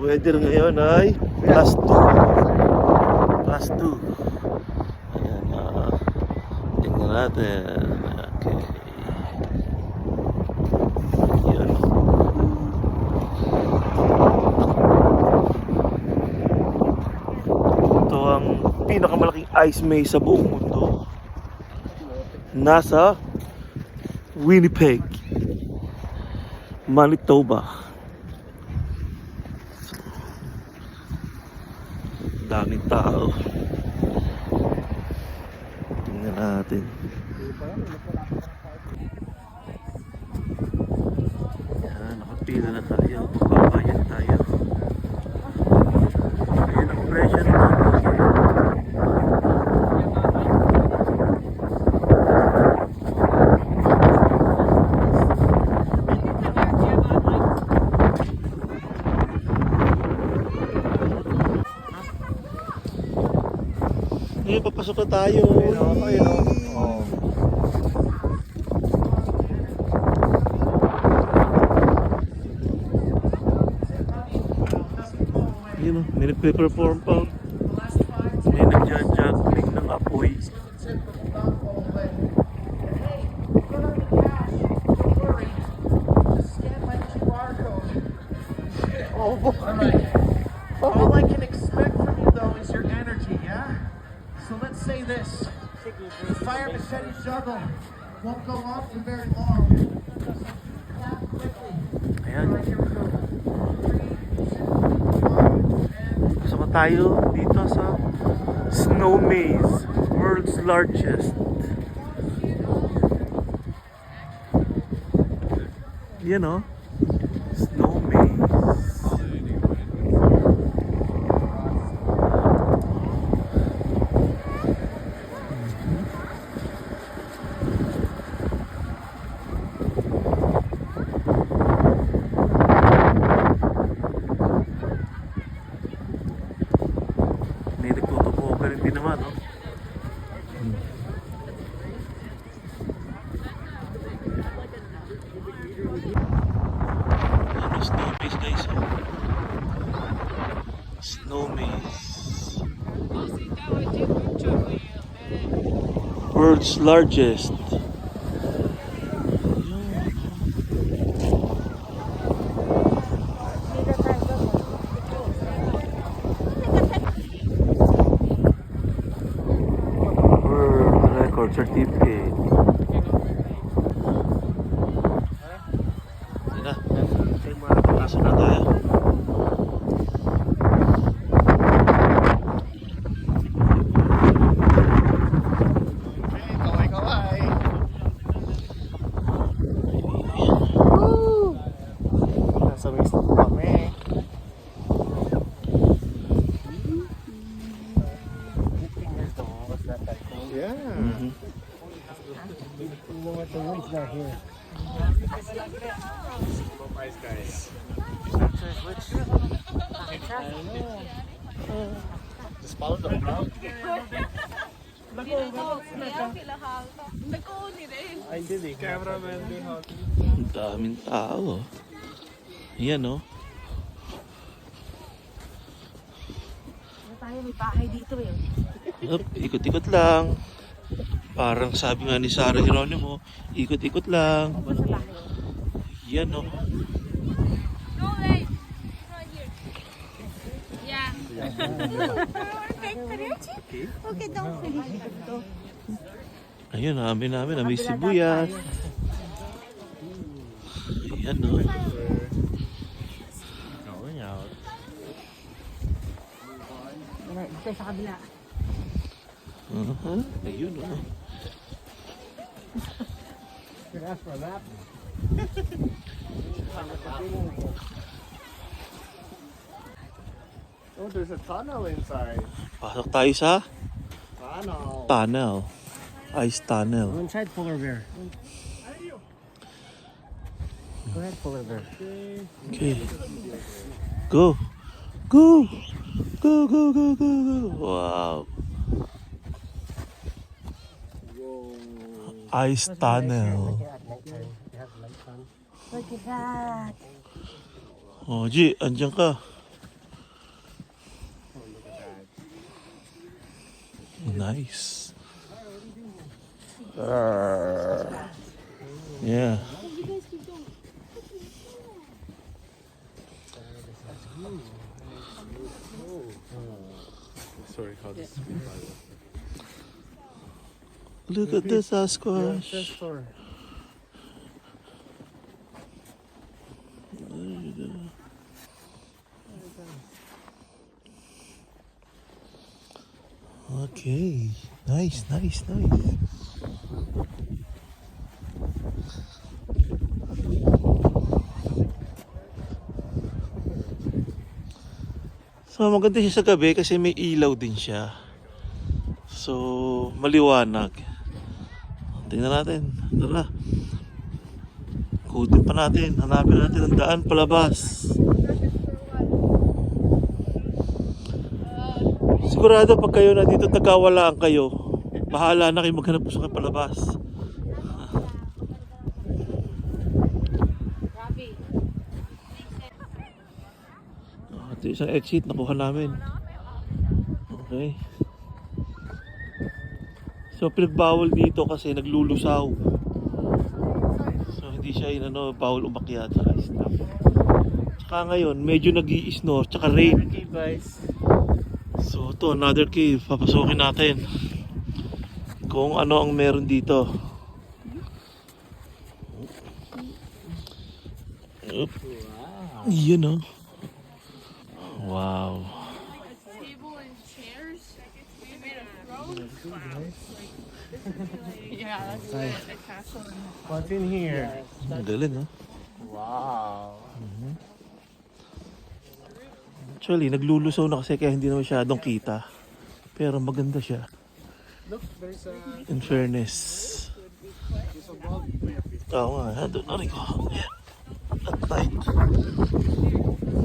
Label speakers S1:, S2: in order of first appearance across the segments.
S1: weather ngayon ay +2. +2. Ayan, tingnan natin. Okay. Ayan. Ito ang pinakamalaking ice maze sa buong mundo. Nasa Winnipeg, Manitoba. Daming tao. Tingnan natin. Yan, nakapila na tayo. Babayad tayo. Ayan ang presyo naman. Ngayon, papasok na tayo. Oh. Yun o, may nagpe-perform pa. May nagja-juggling ng apoy.
S2: All I can expect from you though is your energy, yeah? So let's say this. The fire machete juggle won't go on for very long. Clap quickly.
S1: Ayan.
S2: Alright, here we go. 3, 2, 1, and
S1: Pasok na tayo dito sa Snow Maze, world's largest. Yan o, Snow Maze. May nagtutupo ka rin din naman, no? Ano, Snow Maze guys, oh. Snow Maze. World's largest. World record certificate. Tara, pasok na tayo.
S2: nasa waist na po kami. Yeah.
S1: Mhm.
S2: You know what, the wind's not here. Just follow the crowd. I did it. Cameraman din ako.
S1: Ang daming tao. Yan, oh.
S3: Tayo may bahay dito eh.
S1: Yup, ikot-ikot lang. Parang sabi nga ni Sarah Geronimo, ikot-ikot lang.
S3: Sa bahay.
S1: Yan, oh.
S4: No way. Right here. Yeah. Okay, don't finish.
S1: Ayun, namin may sibuyas. Yan, oh.
S2: Going out.
S3: Dito sa kabila.
S1: Ayun, oh.
S2: Could ask for a lap. Oh, there's a tunnel inside.
S1: Pasok tayo sa
S2: Tunnel.
S1: tunnel. Ice tunnel.
S2: Inside polar bear. Go ahead, polar bear.
S1: Okay. Go. Go. Go, go, go, go, go. Wow. Ice tunnel.
S3: Look at that.
S1: Oh, G, andyan ka. nice. Arr. Yeah.
S5: Sorry, how this
S1: Look at the Sasquatch. Okay. Nice, nice, nice. So maganda siya sa gabi kasi may ilaw din siya. So maliwanag. Tingnan natin. Tara. Kutin pa natin. Hanapin natin ang daan palabas. Sigurado pag kayo na dito nagkawalaan kayo, bahala na kayo maghanap sa palabas.
S4: Robbie.
S1: Ito isang exit nakuha namin. Okay. So pinagbawal dito kasi naglulusaw. So hindi siya bawal umakyat sa stop. Tsaka ngayon medyo nag-i-snore tsaka rain.
S5: Okay, guys.
S1: So ito another cave, papasukin natin. Kung ano ang meron dito. Oop. Yun oh. Wow.
S4: Table and chairs. We made a throne. Yeah, that's a castle.
S5: What's in here?
S1: Ang galing oh.
S5: Wow.
S1: Actually, naglulusaw na kasi kaya hindi na masyadong kita. Pero maganda siya.
S5: Look, there's a
S1: In fairness. Oo nga, doon na rin ko. At tight.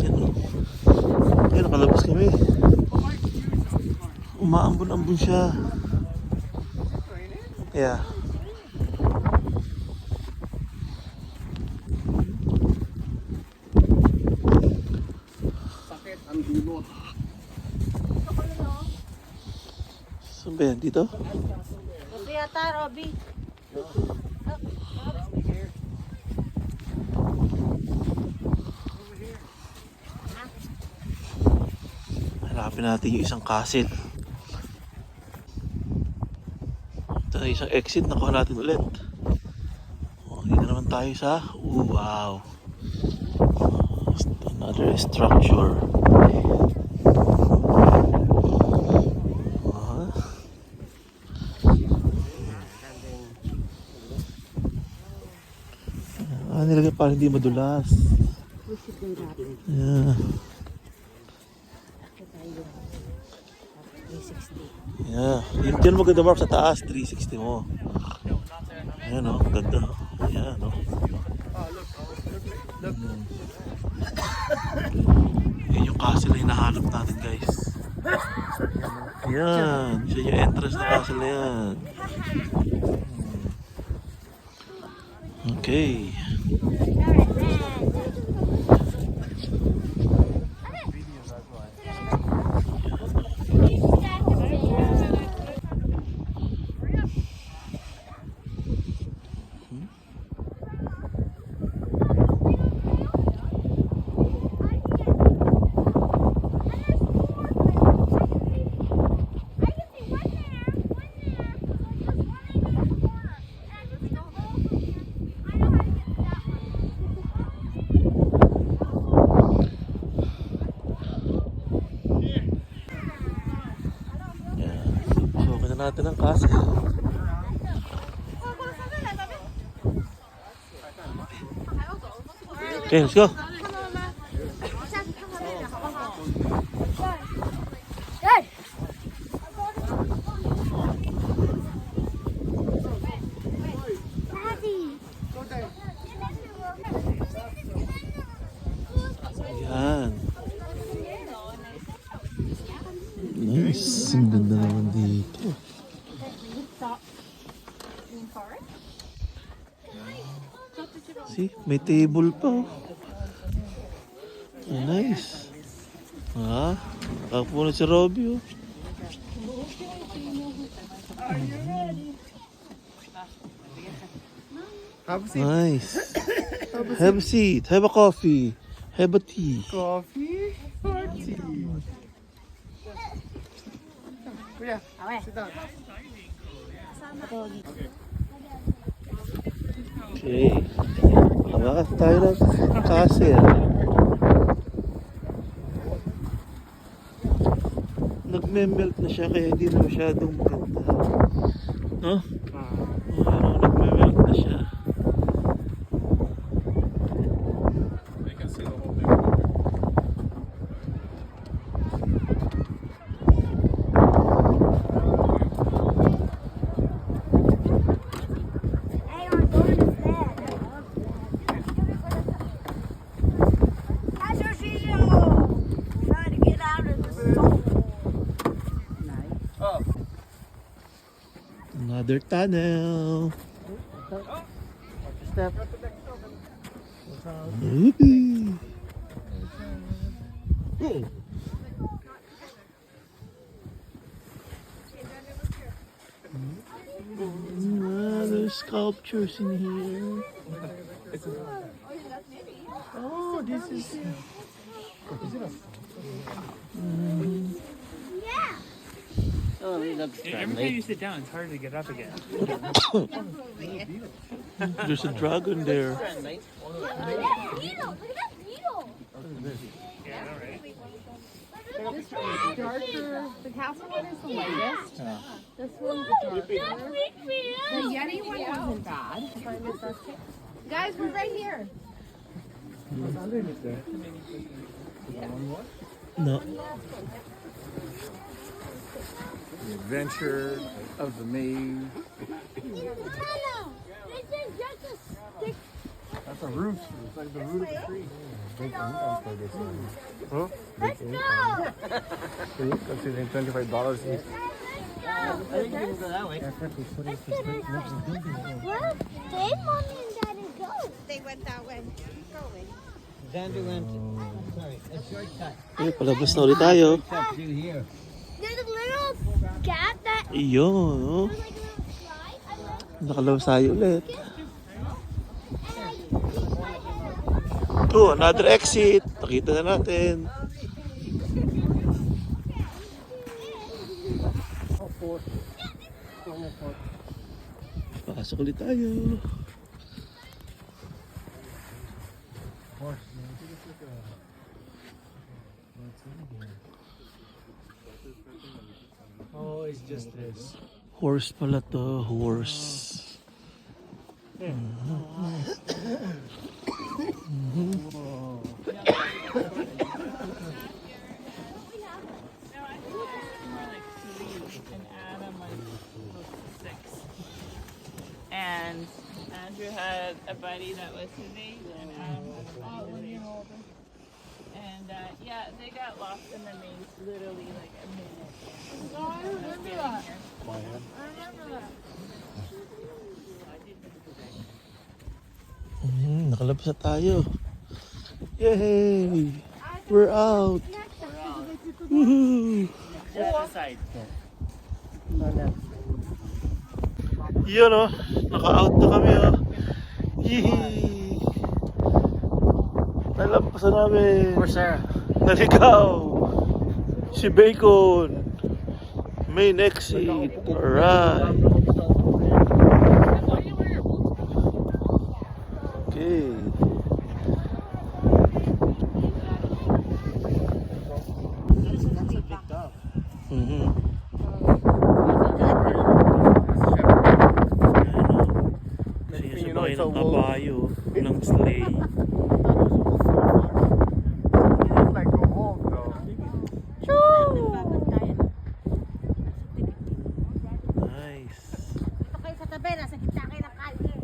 S1: Yan o. Yan, nakalabas kami. Umaambon-ambon siya. Yeah.
S5: sakit ang dulot.
S1: Saan ba yan? Dito?
S4: Robbie yata, Robbie.
S1: Hanapin natin yung isang castle. Ito na isang exit. Nakuha natin ulit. Dito naman tayo sa... wow. Another structure. Nilagay para hindi madulas. Yeah. Yeah. Yun dyan maganda Mark sa taas. 360 mo. Ayan o. Ganda. Ayan o. Yan yung castle na hinahanap natin guys. Ayan. Siya yung entrance na castle na yan. Okay. Natin ang castle. Okay, let's go. Ayan. Nice. Ang ganda naman dito. See, may table pa oh. Oh, nice. Nakapunod si Robbie oh.
S5: Have a seat.
S1: Nice. Have a seat. Have a coffee. Have a tea.
S5: Coffee or tea? Kuya,
S3: Okay.
S5: sit down.
S1: Okay. Hawakan tayo ng castle. Nagme-melt na siya kaya hindi na masyadong maganda. No? Ano, nagme-melt na siya.
S5: They can see the whole thing.
S6: Hey, our door is there. That's your CEO. Trying to get out of the soul.
S1: Another tunnel.
S5: Step.
S1: Yippee. There's sculptures in here.
S5: Oh, this is.
S7: Every time you sit down, it's hard to get up again.
S1: There's a dragon there.
S6: Look at that needle. Look at that needle.
S7: Yeah, all right.
S4: This one's darker. The castle one is the lightest. This one's the darker. The Yeti one wasn't bad. Guys, we're right here.
S5: What's underneath there?
S1: No.
S5: The adventure of the maze.
S6: Hello. This is just a stick.
S5: That's a root. It's like the root of the tree. Huh?
S6: Let's go.
S5: Considering $25 each.
S6: Where did Mommy and Daddy go?
S8: They went that way.
S9: Xander went, sorry, a shortcut.
S1: Eh, palabas na ulit tayo.
S9: Through here.
S6: There's a little gap that
S1: Iyon, oh.
S6: there's like a little slide. I love
S1: Nakalabas tayo ulit.
S6: it.
S1: Oh, another exit. Nakita na natin. Pasok ulit tayo.
S5: Oh, it's just this.
S1: Horse pala to, horse.
S4: And Adam was 6. And Andrew had a buddy that was his age, and Adam had a buddy his age. And yeah, they got lost in the maze literally like a minute. No, I remember that. I remember that.
S1: Nakalabas na tayo. Yay! We're out! Woohoo!
S7: Just the side.
S1: Yun oh, naka-out na kami oh. Yee! Nalampasan namin.
S9: Sir.
S1: Naligaw. Si Bacon. Main exit. Alright. Okay. Mhm. Sinasabay ng kabayo ng sleigh.
S5: It's like a wolf though.
S1: Nice.
S3: Dito kayo sa tabi, nasa gitna kayo ng kalye.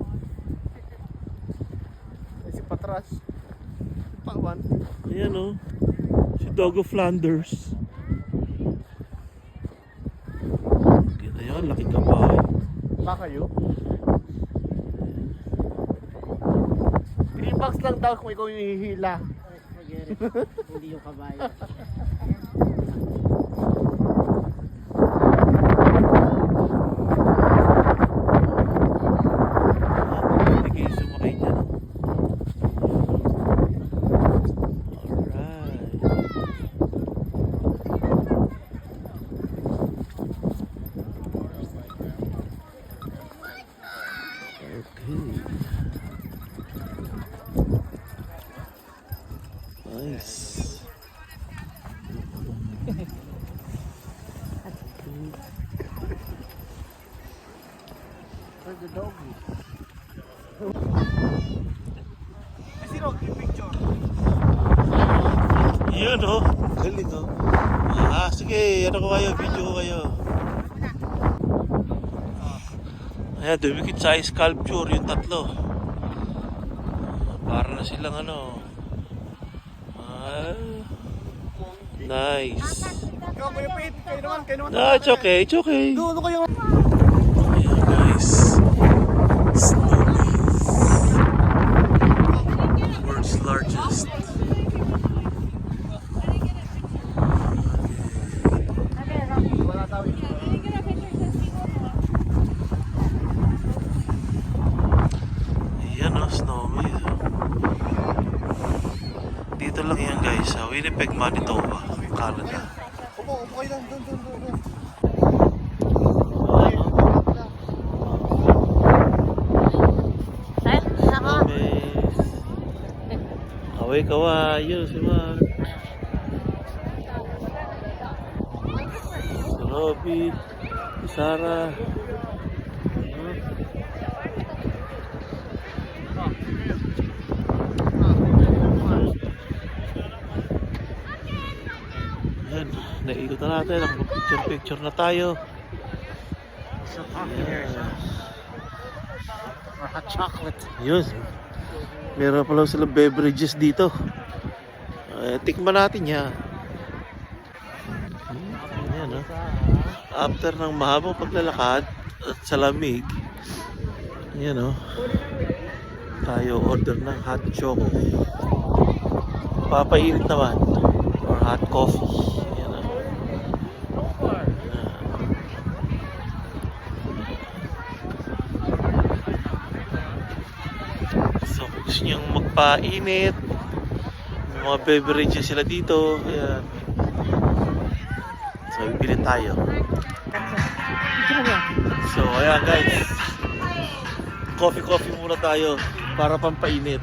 S5: Si Patras. Si Pawan.
S1: Ayan oh. Si Dogo Flanders. Kita yun, laking kabayo.
S5: Pa kayo? $3 lang daw kung ikaw yung hihila.
S9: Forget it. Hindi yung kabayo.
S5: Where's the doggy?
S1: Yun oh. Galing oh. Sige. Ano ko kayo? Video ko kayo. Ayan, dumikit sa sculpture yung tatlo. Para na silang ano. Nice. No, it's okay. It's okay. Ayan guys. Snowmaze. World's largest. Ayan o, Snowmaze. Dito lang yan guys, sa Winnipeg, Manitoba, Canada.
S5: Upo kayo lang. Doon.
S1: Snowmaze. Kaway, yun, si Mark. Si Robby, si Sarah. Yan, naikot na natin. Picture na tayo.
S5: Hot chocolate.
S1: Yun. Meron pala silang beverages dito. Tikman natin yan. Yan, oh. After ng mahabang paglalakad at sa lamig, yan oh. Tayo order ng hot choco. Papainit naman. Or hot coffee. Yan oh. So kung gusto niyong magpainit, may mga beverages sila dito. Ayan. So bibili tayo. So ayan guys, coffee muna tayo para pampainit.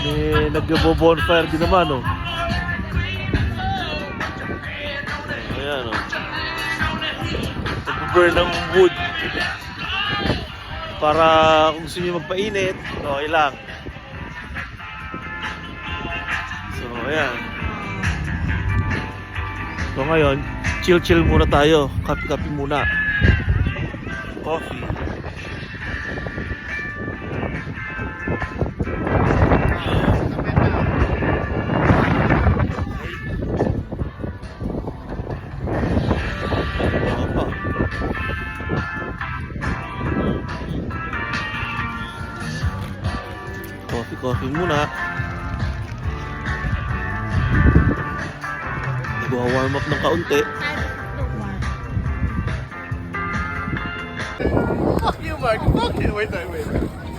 S1: May nagbo-bonfire din naman oh. Ayan oh. Nagbo-burn ng wood para kung gusto nyo magpainit, okay lang. So ayan. So ngayon, chill muna tayo. Kape muna. Coffee. Coffee muna. Nag-warm up ng kaunti.
S5: Fuck you, Mark. Fuck you. Wait.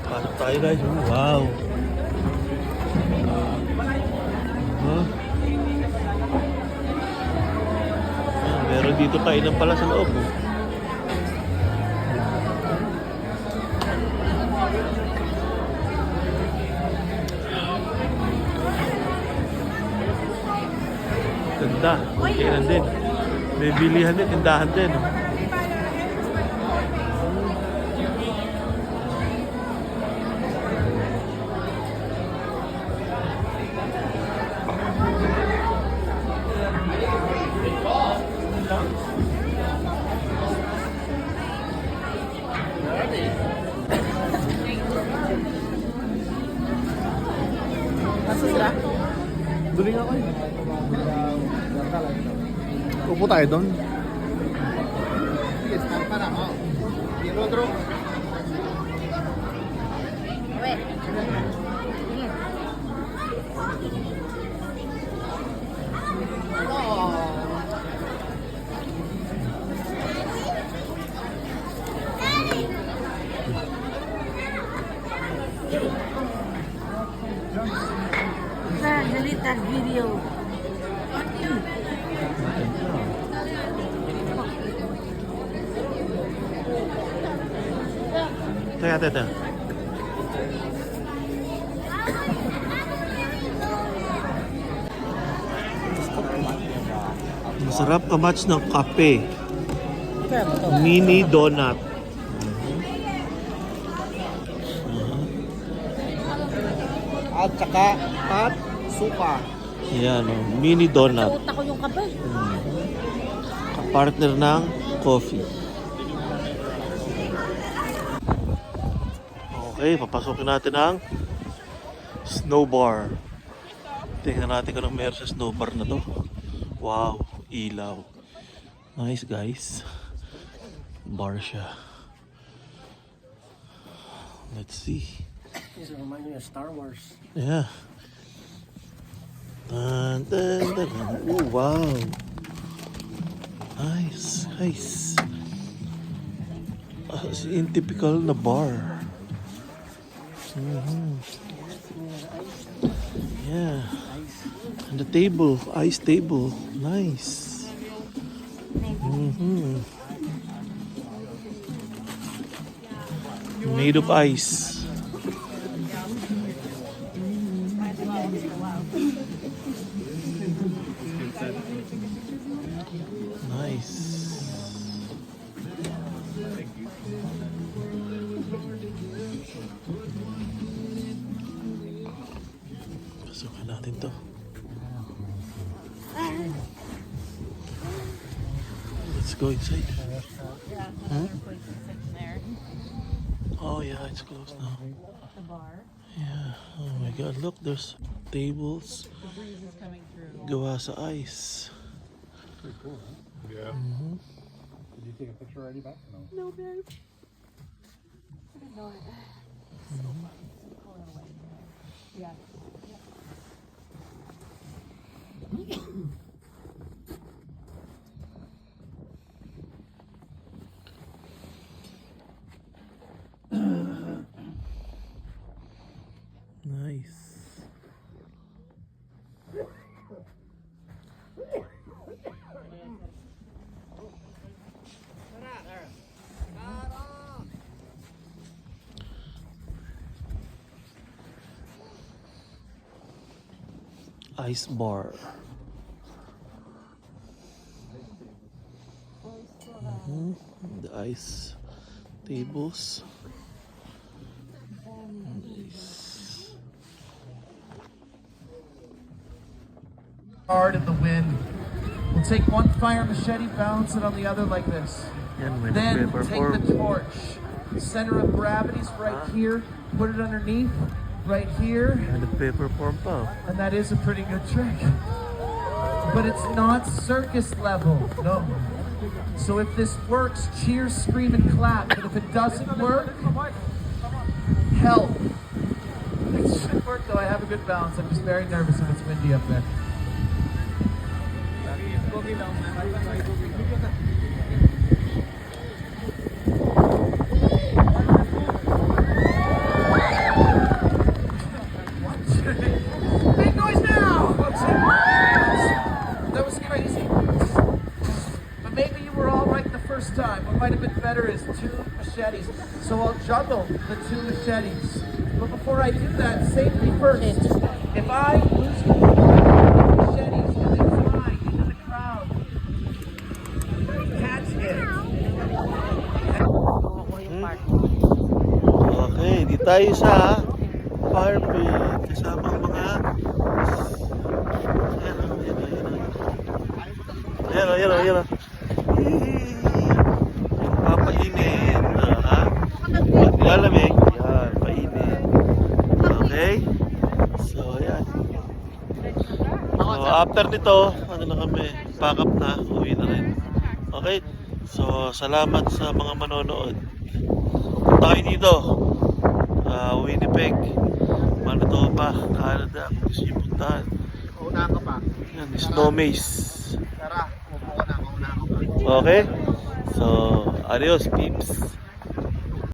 S1: Pasok tayo guys. Wow. Meron dito kainan pala sa loob. Ganda. Kainan din. May bilihan din. Tindahan din.
S5: Duling ako eh. Upo tayo doon.
S3: Sir, delete that video.
S1: Teka. Masarap ka-match ng kape. Mini donut.
S5: At saka at suka.
S1: Yan, oh, mini donut.
S3: Utak ko yung kape.
S1: Partner ng coffee. Okay, papasukin natin ang snow bar. Tingnan natin kung anong meron sa snow bar na to. Wow, ilaw. Nice guys. Bar siya. Let's see.
S9: This reminds me of Star Wars.
S1: Yeah. Dun, dun, dun, dun. Oh, wow. Nice, nice. As in typical na bar. Yeah. And the table, ice table. Nice. Made of ice. Nice. Pasukan natin to. Let's go inside.
S4: Yeah, another place is sitting there.
S1: Oh yeah, it's closed now.
S4: The bar.
S1: Yeah. Oh my God! Look, there's tables.
S4: The breeze is coming through.
S1: Gawa sa ice.
S5: Pretty cool, huh? Yeah. Did you take a picture already back? No.
S4: No, babe. Yeah.
S1: Nice. Ice bar. The ice tables. Nice.
S2: Hard in the wind. We'll take one fire machete, balance it on the other like this.
S1: Yan, may
S2: Then
S1: paper
S2: take
S1: form.
S2: the torch. Center of gravity's right here. Put it underneath, right here.
S1: And the paper form pa.
S2: And that is a pretty good trick. But it's not circus level. No. So if this works, cheer, scream, and clap. But if it doesn't work, help. It should work though. I have a good balance. I'm just very nervous when it's windy up there. Make noise now! That was crazy. But maybe you were all right the first time. What might have been better is 2 machetes. So I'll juggle the 2 machetes. But before I do that, safety first. If I lose control of the machetes and they fly into the crowd, catch it.
S1: Okay, di tayo sa fire pit. Kasama ang mga... Ayan o. Papainit. Ha? Paglalamig. Yan, painit. Okay? So, ayan. So, after nito, ano na kami, pack up na, uwi na rin. Okay? So, salamat sa mga manonood. Punta kayo dito. Winnipeg, Manitoba, Canada, kung gusto nyo puntahan.
S5: Una ka pa.
S1: Yan, Snow Maze.
S5: Tara, upo ka na. Mauna ka pa.
S1: Okay? So, adios peeps.